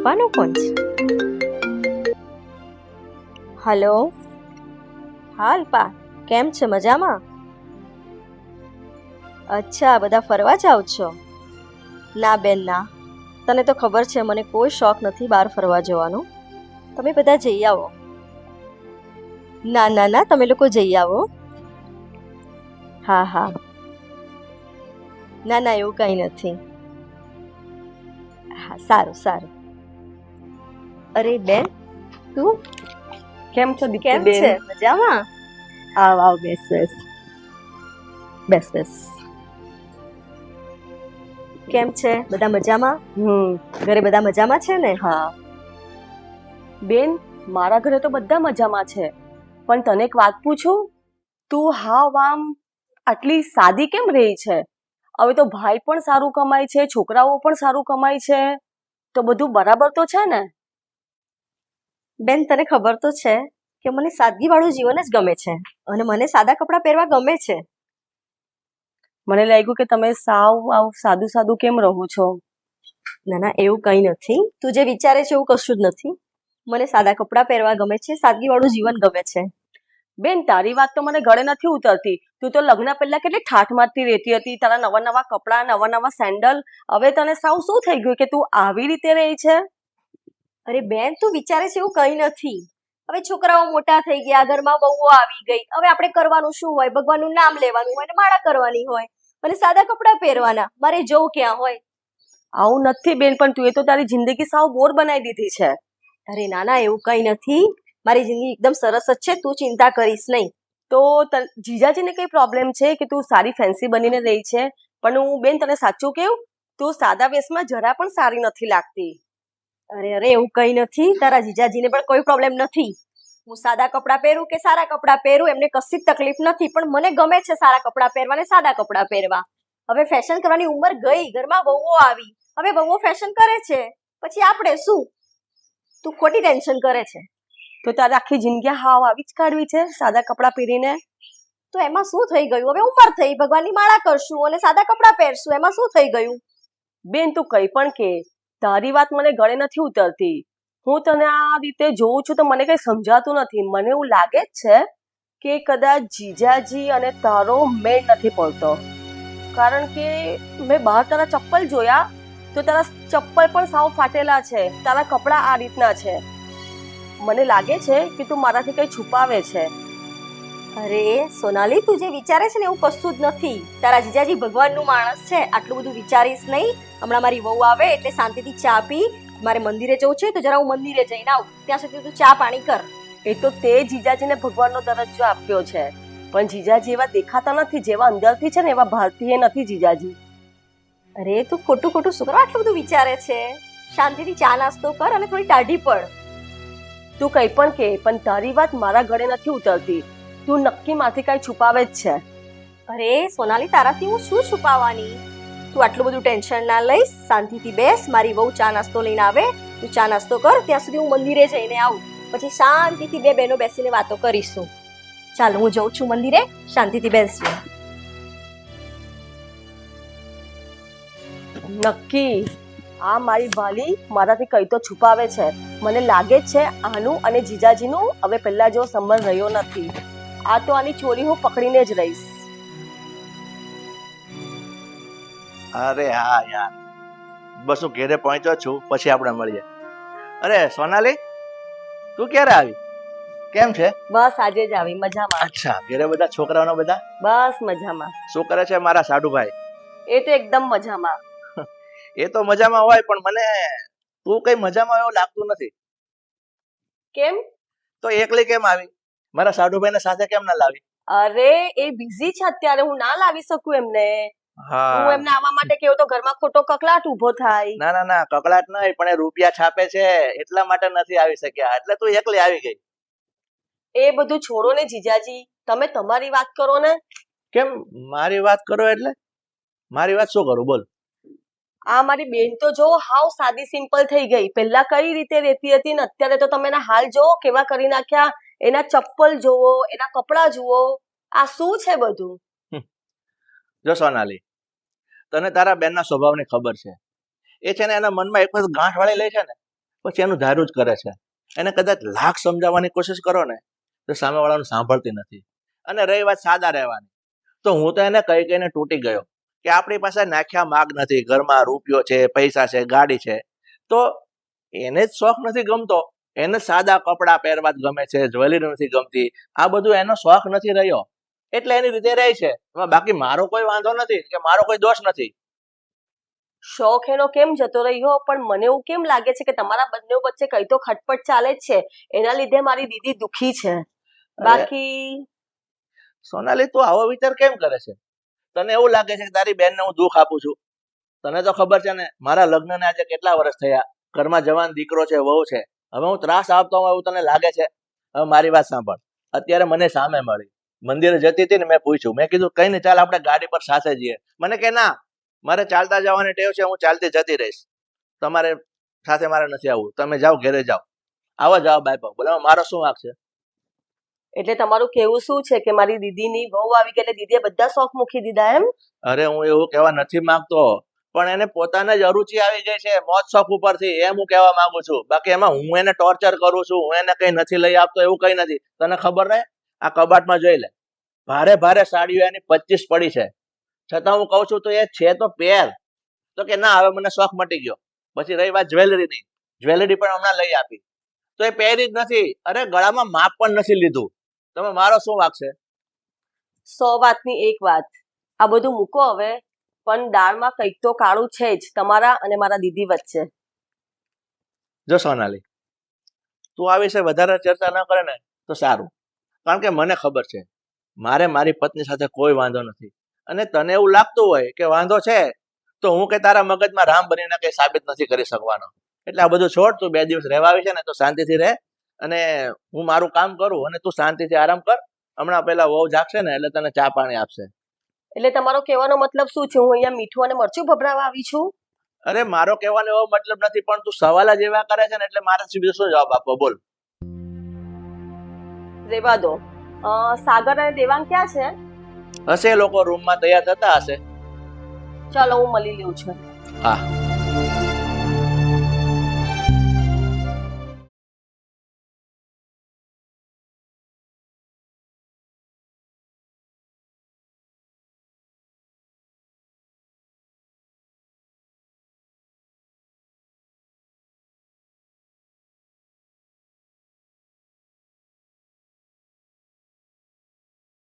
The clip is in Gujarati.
પપ્પાનો ફોન છે. હલો. હા અલ્પા, કેમ છે? મજામાં? અચ્છા, બધા ફરવા જાવ છો? ના બેન ના, તને તો ખબર છે મને કોઈ શોખ નથી બહાર ફરવા જવાનો. તમે બધા જઈ આવો. ના ના ના, તમે લોકો જઈ આવો. હા હા. ના ના, એવું કંઈ નથી. હા, સારું સારું. અરે બેન, તું કેમ છો કેમ દીપ્તિબેન? છે? મજામાં? આવ આવ, બેસ બેસ બેસ બેસ. કેમ છે? બધા મજામાં? ઘરે બધા મજામાં છે ને? હા બેન, મારા ઘરે તો બધા મજામાં છે, પણ તને એક વાત પૂછું? તું હાવ આમ આટલી સાદી કેમ રહી છે? હવે તો ભાઈ પણ સારું કમાય છે, છોકરાઓ પણ સારું કમાય છે, તો બધું બરાબર તો છે ને? બેન, તને ખબર તો છે કે મને સાદગીવાળું જીવન જ ગમે છે અને મને સાદા કપડાં પહેરવા ગમે છે. મને લાગ્યું કે તમે સાવ આવ સાદું સાદું કેમ રહો છો. ના ના, એવું કંઈ નથી. તું જે વિચારે છે એવું કશું જ નથી. મને સાદા કપડાં પહેરવા ગમે છે, સાદગીવાળું જીવન ગમે છે. બેન, તારી વાત તો મને ગળે નથી ઉતરતી. તું તો લગ્ન પહેલા કેટલી ઠાઠ મારતી રહેતી હતી, તારા નવા નવા કપડાં, નવા નવા સેન્ડલ. હવે તને સાવ શું થઈ ગયું કે તું આવી રીતે રહી છે? અરે બેન, તું વિચારે છે એવું કંઈ નથી. હવે છોકરાઓ મોટા થઈ ગયા, ઘરમાં વહુઓ આવી ગઈ. હવે આપણે કરવાનું શું હોય? ભગવાનનું નામ લેવાનું હોય ને માળા કરવાની હોય. મને સાદા કપડાં પહેરવાના, મારે જવું ક્યાં હોય. આવું નથી બેન, પણ તું એ તો તારી જિંદગી સાવ બોર બનાવી દીધી છે. અરે ના ના, એવું કંઈ નથી. મારી જિંદગી એકદમ સરસ જ છે, તું ચિંતા કરીશ નહીં. તો જીજાજીને કઈ પ્રોબ્લેમ છે કે તું સારી ફેન્સી બનીને રહી છે? પણ હું બેન તને સાચું કહું, તું સાદા વેશમાં જરા પણ સારી નથી લાગતી. અરે અરે, એવું કંઈ નથી. તારા જીજાજીને પણ કોઈ પ્રોબ્લેમ નથી. હું સાદા કપડાં પહેરું કે સારા કપડાં પહેરું એમને કશી જ તકલીફ નથી, પણ મને ગમે છે સારા કપડાં પહેરવા ને સાદા કપડાં પહેરવા. હવે ફેશન કરવાની ઉંમર ગઈ, ઘરમાં વહુઓ આવી, હવે વહુઓ ફેશન કરે છે, પછી આપણે શું? તું ખોટી ટેન્શન કરે છે. તો તારે આખી જિંદગી હાવ આવી જ કાઢવી છે સાદા કપડાં પહેરીને? તો એમાં શું થઈ ગયું? હવે ઉંમર થઈ, ભગવાનની માળા કરશું અને સાદા કપડાં પહેરશું, એમાં શું થઈ ગયું? બેન, તું કઈ પણ કે, તારી વાત મને ગળે નથી ઉતરતી. હું તને આ રીતે જોઉં છું તો મને કઈ સમજાતું નથી. મને એવું લાગે જ છે કે કદાચ જીજાજી અને તારો મેળ નથી પડતો. કારણ કે મેં બહાર તારા ચપ્પલ જોયા તો તારા ચપ્પલ પણ સાવ ફાટેલા છે, તારા કપડાં આ રીતના છે. મને લાગે છે કે તું મારાથી કઈ છુપાવે છે. અરે સોનાલી, તું જે વિચારે છે ને એવું કશું જ નથી. તારા જીજાજી ભગવાનનું માણસ છે, આટલું બધું વિચારીશ નહીં. હમણાં મારી વહુ આવે એટલે શાંતિથી ચા પી. મારે મંદિરે જવું છે તો જરા હું મંદિરે જઈને આવું, ત્યાં સુધી તું ચા પાણી કર. એ તો તે જીજાજીને ભગવાનનો દરજ્જો આપ્યો છે, પણ જીજાજી એવા દેખાતા નથી. જેવા અંદરથી છે ને એવા ભારતીય નથી જીજાજી. અરે તું ખોટું ખોટું શું કરવા આટલું બધું વિચારે છે? શાંતિથી ચા નાસ્તો કર અને થોડી ટાઢી પડ. તું કઈ પણ કે, પણ તારી વાત મારા ગળે નથી ઉતરતી. તું નક્કી માંથી કઈ છુપાવે જ છે. અરે સોનાલી, તારાથી હું શું છુપાવવાની? તું આટલું બધું ટેન્શન ના લઈશ, શાંતિથી બેસ. મારી વહુ ચા નાસ્તો લઈને આવે, તું ચા નાસ્તો કર, ત્યાં સુધી હું મંદિરે જઈને આવું. પછી શાંતિથી બે બહેનો બેસીને વાતો કરીશું. ચાલ, હું જઉં છું મંદિરે, શાંતિથી બેસજો. નક્કી આ મારી ભાલી મારાથી કઈ તો છુપાવે છે. મને લાગે જ છે આનું અને જીજાજીનું હવે પહેલા જેવો સંબંધ રહ્યો નથી. આ તો આની ચોરી હું પકડીને જ રહીશ. અરે હા યાર, બસ હું ઘેરે પહોંચ્યો છું, પછી આપણે મળીએ. અરે સોનાલી, તું ક્યારે આવી? કેમ છે? બસ આજે જ આવી, મજામાં. અચ્છા, ઘેરે બધા છોકરાઓનો બધા બસ મજામાં. શું કરે છે મારા સાડુભાઈ? એ તો એકદમ મજામાં. એ તો મજામાં હોય, પણ મને તું કઈ મજામાં એવું લાગતું નથી. કેમ? તો એકલી કેમ આવી? મારા સાડુભાઈને સાથે કેમ ના લાવી? અરે એ બિઝી છે અત્યારે, હું ના લાવી શકું એમને. હું એમને આવવા માટે કેવું તો ઘરમાં ખોટો કકળાટ ઉભો થાય. ના ના ના, કકળાટ નહીં, પણ એ રૂપિયા છાપે છે એટલા માટે નથી આવી શક્યા, એટલે તું એકલી આવી ગઈ. એ બધું છોડો ને જીજાજી, તમે તમારી વાત કરો ને. કેમ મારી વાત કરો એટલે? મારી વાત શું કરું, બોલ. આ મારી બેન તો જો હાવ સાદી સિમ્પલ થઈ ગઈ. પહેલા કઈ રીતે રહેતી હતી ને અત્યારે તો તમે એના હાલ જોવો કેવા કરી નાખ્યા. એના ચપ્પલ જોવો, એના કપડા જુઓ, આ શું છે બધું? જો સોનાલી, તને તારા બેનના સ્વભાવની ખબર છે. એ છે ને એના મનમાં એક વખત ગાંઠ વાળી લે છે ને, પછી એનું ધાર્યું જ કરે છે. એને કદાચ લાખ સમજાવવાની કોશિશ કરો ને તો સામેવાળાનું સાંભળતી નથી. અને રહી વાત સાદા રહેવાની, તો હું તો એને કહી કહીને તૂટી ગયો કે આપણી પાસે નાખ્યા માગ નથી, ઘરમાં રૂપિયો છે, પૈસા છે, ગાડી છે, તો એને જ શોખ નથી ગમતો. એને સાદા કપડાં પહેરવા જ ગમે છે, જ્વેલરી નથી ગમતી, આ બધું એનો શોખ નથી રહ્યો એટલે એની રીતે રહે છે. એમાં બાકી મારો કોઈ વાંધો નથી કે મારો કોઈ દોષ નથી. શોખ એનો કેમ જતો રહ્યો, પણ મને એવું કેમ લાગે છે કે તમારા બંને વચ્ચે કઈ તો ખટપટ ચાલે જ છે, એના લીધે મારી દીદી દુખી છે. બાકી સોનાલી, તું આવો વિચાર કેમ કરે છે? તને એવું લાગે છે કે તારી બેનને હું દુઃખ આપું છું? તને તો ખબર છે ને મારા લગ્નને આજે કેટલા વર્ષ થયા, ઘરમાં જવાન દીકરો છે, વહુ છે. હવે હું ત્રાસ આપતો હોઉં એવું તને લાગે છે? હવે મારી વાત સાંભળ. અત્યારે મને સામે મળી, મંદિરે જતી હતી ને, મેં પૂછ્યું, મેં કીધું કઈ નહીં, ચાલ આપણે ગાડી પર સાથે જઈએ. મને કે ના, મારે ચાલતા જવાની ટેવ છે, હું ચાલતી જતી રહીશ, તમારે સાથે મારે નથી આવવું, તમે જાઓ, ઘરે જાઓ. આવો જવાબ આપ્યો. બોલે મારો શું વાંક છે? એટલે તમારું કેવું શું છે કે મારી દીદીની વહુ આવી ગઈ એટલે દીદીએ બધા શોખ મૂકી દીધા એમ? અરે હું એવું કહેવા નથી માંગતો, પણ એને પોતાને જ અરુચિ આવી ગઈ છે મોજ શોખ ઉપરથી, એમ હું કહેવા માંગુ છું. બાકી એમાં હું એને ટોર્ચર કરું છું, હું એને કઈ નથી લઈ આપતો, એવું કઈ નથી. તને ખબર ને, આ કબાટમાં જોઈ લે, ભારે ભારે સાડીઓ એની 25 પડી છે, છતાં હું કહું છું તો એ છે તો પહેર. તો કે ના, હવે મને શોખ મટી ગયો. પછી રહી વાત જ્વેલરીની, જ્વેલરી પણ હમણાં લઈ આપી, તો એ પહેરી જ નથી. અરે ગળામાં માપ પણ નથી લીધું. તમે મારો શું વાંક છે? 100 વાતની એક વાત, આ બધું મૂકો હવે, પણ દાળમાં કંઈક તો કાળું છે જ તમારા અને મારા દીદી વચ્ચે. જો સોનાલી, તું આ વિશે વધારે ચર્ચા ન કરે ને તો સારું, કારણ કે મને ખબર છે મારે મારી પત્ની સાથે કોઈ વાંધો નથી. અને તને એવું લાગતું હોય કે વાંધો છે, તો હું કે તારા મગજમાં રામ બનીને કઈ સાબિત નથી કરી શકવાનો. એટલે આ બધું છોડ, તું 2 દિવસ રહેવા આવી છે ને તો શાંતિથી રહે, અને હું મારું કામ કરું અને તું શાંતિથી આરામ કર. હમણાં પેલા વહુ જાગશે ને એટલે તને ચા પાણી આપશે. એટલે તમારો કહેવાનો મતલબ શું છે? હું અહીંયા મીઠું અને મરચું ભભરાવા આવી છું? અરે મારો કહેવાનો એવો મતલબ નથી, પણ તું સવાલ જ એવા કરે છે ને એટલે મારે બીજો શું જવાબ આપવો, બોલ. રેવા દો. સાગર અને દેવાંગ ક્યાં છે? હશે, લોકો રૂમમાં તૈયાર થતા હશે. ચાલો હું મળી લઉં છું. હા.